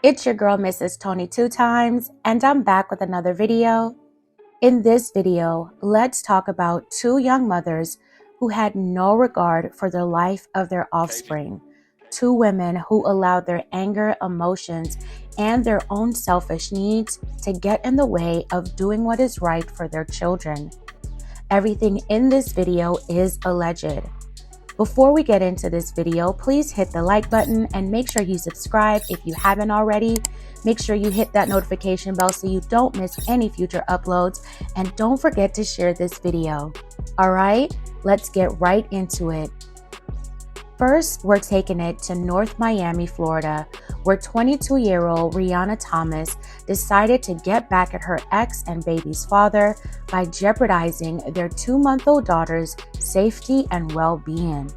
It's your girl, Mrs. Tony 2 times, and I'm back with another video. In this video, let's talk about two young mothers who had no regard for the life of their offspring. Two women who allowed their anger, emotions, and their own selfish needs to get in the way of doing what is right for their children. Everything in this video is alleged. Before we get into this video, please hit the like button and make sure you subscribe if you haven't already. Make sure you hit that notification bell so you don't miss any future uploads, and don't forget to share this video. All right, let's get right into it. First, we're taking it to North Miami, Florida, where 22-year-old Rihanna Thomas decided to get back at her ex and baby's father by jeopardizing their 2-month-old daughter's safety and well-being.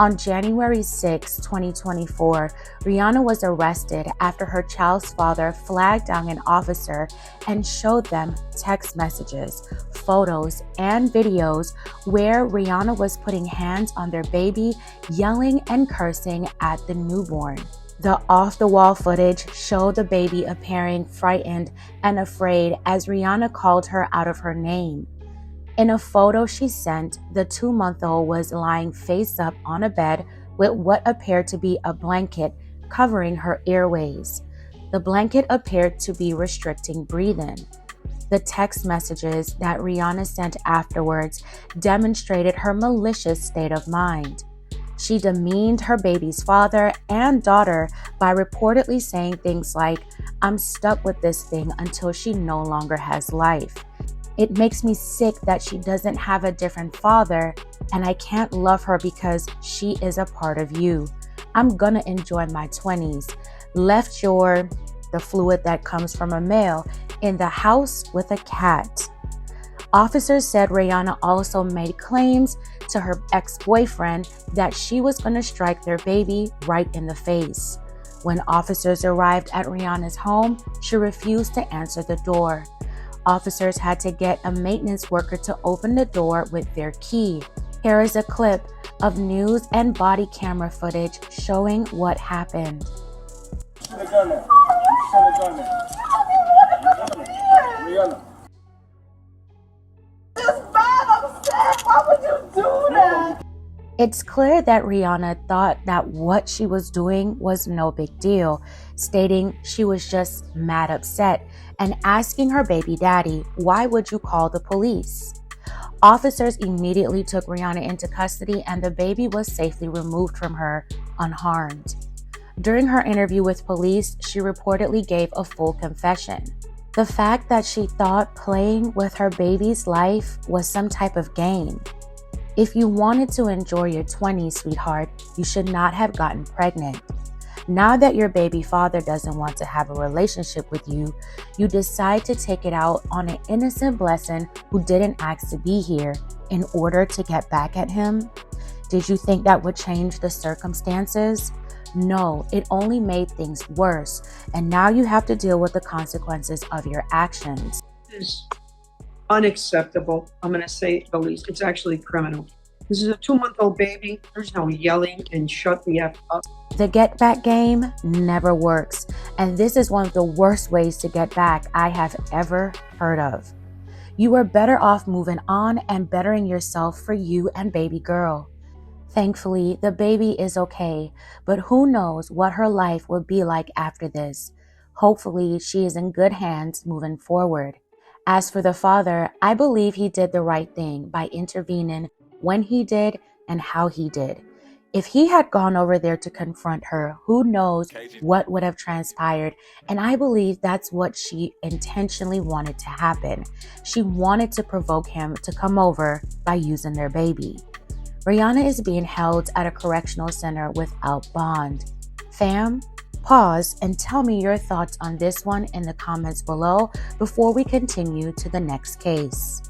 On January 6, 2024, Rihanna was arrested after her child's father flagged down an officer and showed them text messages, photos, and videos where Rihanna was putting hands on their baby, yelling and cursing at the newborn. The off-the-wall footage showed the baby appearing frightened and afraid as Rihanna called her out of her name. In a photo she sent, the 2-month-old was lying face up on a bed with what appeared to be a blanket covering her airways. The blanket appeared to be restricting breathing. The text messages that Rihanna sent afterwards demonstrated her malicious state of mind. She demeaned her baby's father and daughter by reportedly saying things like, "I'm stuck with this thing until she no longer has life. It makes me sick that she doesn't have a different father, and I can't love her because she is a part of you. I'm gonna enjoy my 20s. Left the fluid that comes from a male, in the house with a cat." Officers said Rihanna also made claims to her ex-boyfriend that she was going to strike their baby right in the face. When officers arrived at Rihanna's home, she refused to answer the door. Officers had to get a maintenance worker to open the door with their key. Here is a clip of news and body camera footage showing what happened. Rihanna. Why would you do that? It's clear that Rihanna thought that what she was doing was no big deal, stating she was just mad upset and asking her baby daddy, "Why would you call the police?" Officers immediately took Rihanna into custody and the baby was safely removed from her unharmed. During her interview with police, she reportedly gave a full confession. The fact that she thought playing with her baby's life was some type of game. If you wanted to enjoy your 20s, sweetheart, you should not have gotten pregnant. Now that your baby father doesn't want to have a relationship with you, you decide to take it out on an innocent blessing who didn't ask to be here in order to get back at him? Did you think that would change the circumstances? No, it only made things worse, and now you have to deal with the consequences of your actions. This is unacceptable. I'm going to say the least. It's actually criminal. This is a 2-month-old baby. There's no yelling and shut the F up. The get back game never works, and this is one of the worst ways to get back I have ever heard of. You are better off moving on and bettering yourself for you and baby girl. Thankfully, the baby is okay, but who knows what her life will be like after this. Hopefully, she is in good hands moving forward. As for the father, I believe he did the right thing by intervening when he did and how he did. If he had gone over there to confront her, who knows what would have transpired, and I believe that's what she intentionally wanted to happen. She wanted to provoke him to come over by using their baby. Rihanna is being held at a correctional center without bond. Fam, pause and tell me your thoughts on this one in the comments below before we continue to the next case.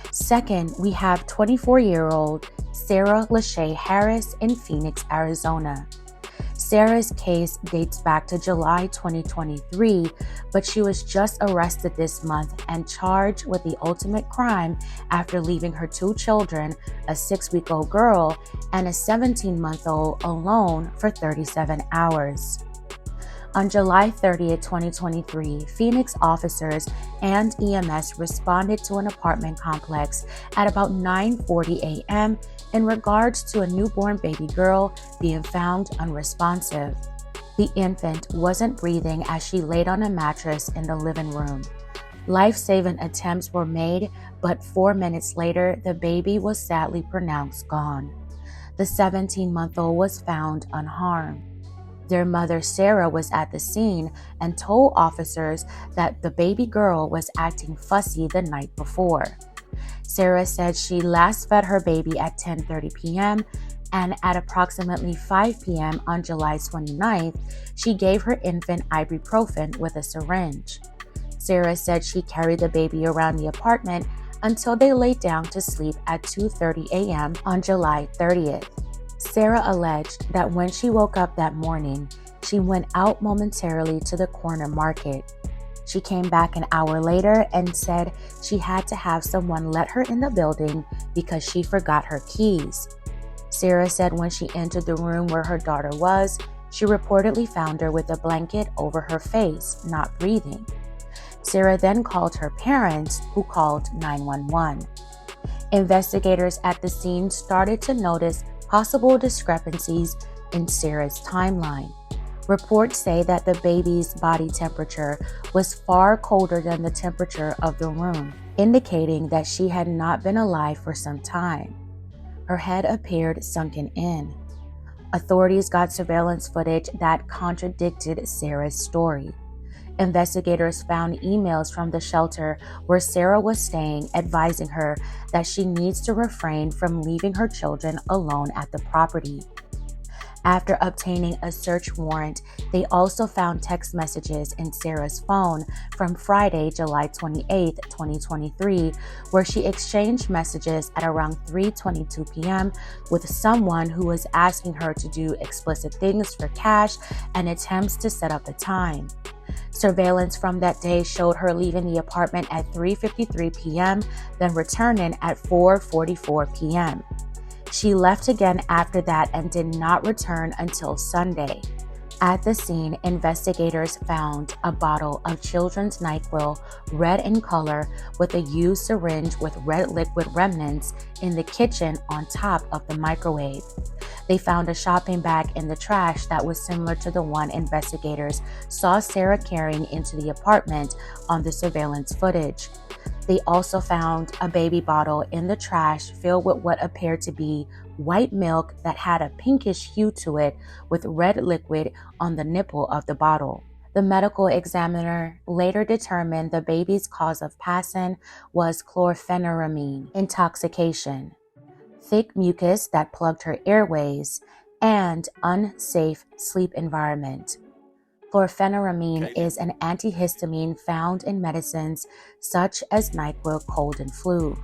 Second, we have 24-year-old Sara Lashae Harris in Phoenix, Arizona. Sara's case dates back to July 2023, but she was just arrested this month and charged with the ultimate crime after leaving her 2 children, a 6-week-old girl and a 17-month-old, alone for 37 hours. On July 30th, 2023, Phoenix officers and EMS responded to an apartment complex at about 9:40 a.m. in regards to a newborn baby girl being found unresponsive. The infant wasn't breathing as she laid on a mattress in the living room. Life-saving attempts were made, but 4 minutes later, the baby was sadly pronounced gone. The 17-month-old was found unharmed. Their mother, Sara, was at the scene and told officers that the baby girl was acting fussy the night before. Sara said she last fed her baby at 10:30 p.m. and at approximately 5 p.m. on July 29th, she gave her infant ibuprofen with a syringe. Sara said she carried the baby around the apartment until they laid down to sleep at 2:30 a.m. on July 30th. Sara alleged that when she woke up that morning, she went out momentarily to the corner market. She came back an hour later and said she had to have someone let her in the building because she forgot her keys. Sara said when she entered the room where her daughter was, she reportedly found her with a blanket over her face, not breathing. Sara then called her parents, who called 911. Investigators at the scene started to notice possible discrepancies in Sara's timeline. Reports say that the baby's body temperature was far colder than the temperature of the room, indicating that she had not been alive for some time. Her head appeared sunken in. Authorities got surveillance footage that contradicted Sara's story. Investigators found emails from the shelter where Sara was staying advising her that she needs to refrain from leaving her children alone at the property. After obtaining a search warrant, they also found text messages in Sara's phone from Friday, July 28, 2023, where she exchanged messages at around 3:22 p.m. with someone who was asking her to do explicit things for cash and attempts to set up a time. Surveillance from that day showed her leaving the apartment at 3:53 p.m., then returning at 4:44 p.m. She left again after that and did not return until Sunday. At the scene, investigators found a bottle of children's NyQuil, red in color, with a used syringe with red liquid remnants in the kitchen on top of the microwave. They found a shopping bag in the trash that was similar to the one investigators saw Sara carrying into the apartment on the surveillance footage. They also found a baby bottle in the trash filled with what appeared to be white milk that had a pinkish hue to it with red liquid on the nipple of the bottle. The medical examiner later determined the baby's cause of passing was chlorpheniramine intoxication, thick mucus that plugged her airways, and unsafe sleep environment. Chlorpheniramine is an antihistamine found in medicines such as NyQuil, cold, and flu.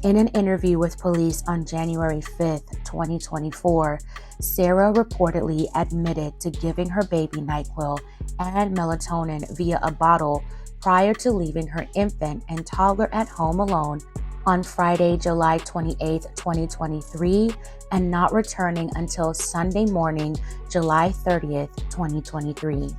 In an interview with police on January 5, 2024, Sara reportedly admitted to giving her baby NyQuil and melatonin via a bottle prior to leaving her infant and toddler at home alone on Friday, July 28, 2023, and not returning until Sunday morning, July 30th, 2023.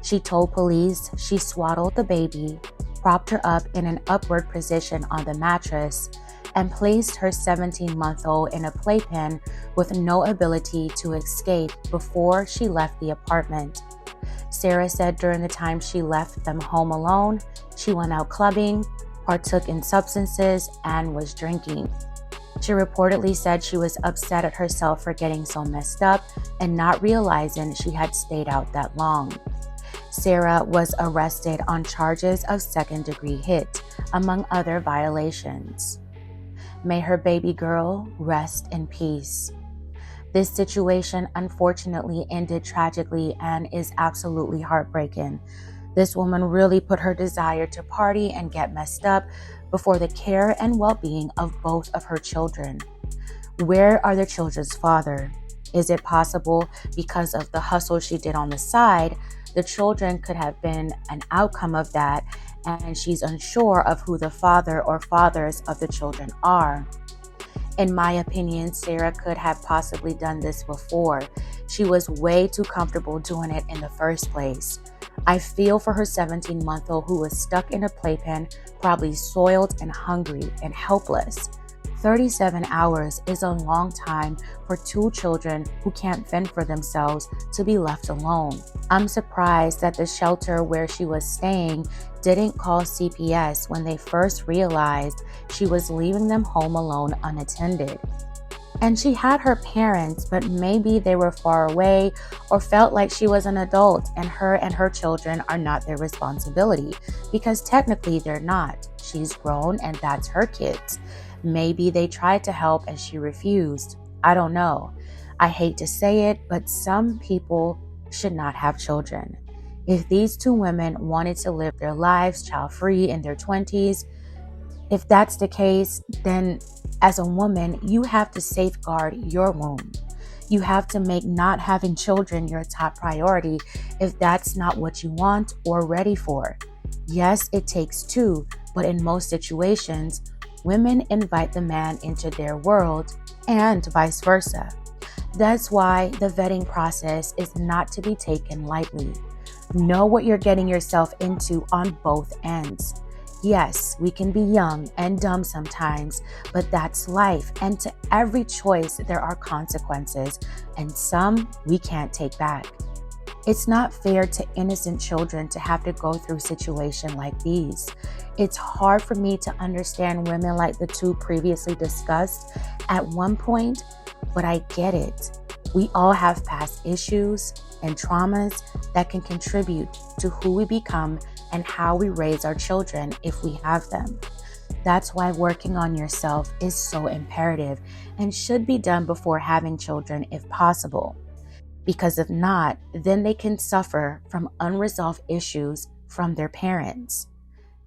She told police she swaddled the baby, propped her up in an upward position on the mattress, and placed her 17-month-old in a playpen with no ability to escape before she left the apartment. Sara said during the time she left them home alone, she went out clubbing, partook in substances, and was drinking. She reportedly said she was upset at herself for getting so messed up and not realizing she had stayed out that long. Sara was arrested on charges of second-degree hit, among other violations. May her baby girl rest in peace. This situation unfortunately ended tragically and is absolutely heartbreaking. This woman really put her desire to party and get messed up before the care and well-being of both of her children. Where are the children's father? Is it possible because of the hustle she did on the side, the children could have been an outcome of that, and she's unsure of who the father or fathers of the children are? In my opinion, Sara could have possibly done this before. She was way too comfortable doing it in the first place. I feel for her 17-month-old who was stuck in a playpen, probably soiled and hungry and helpless. 37 hours is a long time for two children who can't fend for themselves to be left alone. I'm surprised that the shelter where she was staying didn't call CPS when they first realized she was leaving them home alone unattended. And she had her parents, but maybe they were far away or felt like she was an adult and her children are not their responsibility, because technically they're not. She's grown and that's her kids. Maybe they tried to help and she refused. I don't know. I hate to say it, but some people should not have children. If these two women wanted to live their lives child-free in their 20s, if that's the case, then as a woman, you have to safeguard your womb. You have to make not having children your top priority if that's not what you want or ready for. Yes, it takes two, but in most situations, women invite the man into their world and vice versa. That's why the vetting process is not to be taken lightly. Know what you're getting yourself into on both ends. Yes, we can be young and dumb sometimes, but that's life, and to every choice there are consequences, and some we can't take back. It's not fair to innocent children to have to go through situations like these. It's hard for me to understand women like the two previously discussed at one point, but I get it. We all have past issues and traumas that can contribute to who we become and how we raise our children if we have them. That's why working on yourself is so imperative and should be done before having children if possible. Because if not, then they can suffer from unresolved issues from their parents.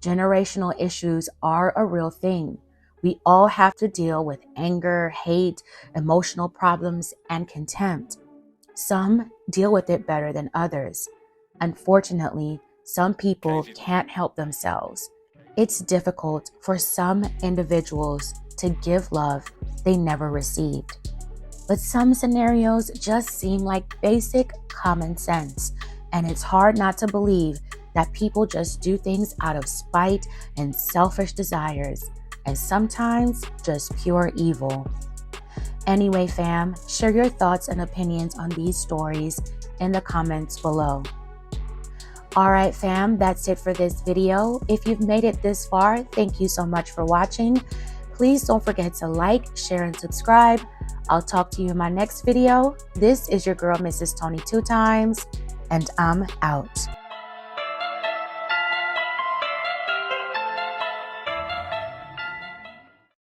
Generational issues are a real thing. We all have to deal with anger, hate, emotional problems, and contempt. Some deal with it better than others. Unfortunately, some people can't help themselves. It's difficult for some individuals to give love they never received. But some scenarios just seem like basic common sense, and it's hard not to believe that people just do things out of spite and selfish desires, and sometimes just pure evil. Anyway, fam, share your thoughts and opinions on these stories in the comments below. Alright fam, that's it for this video. If you've made it this far, thank you so much for watching. Please don't forget to like, share, and subscribe. I'll talk to you in my next video. This is your girl, Mrs. Tony 2 Times, and I'm out.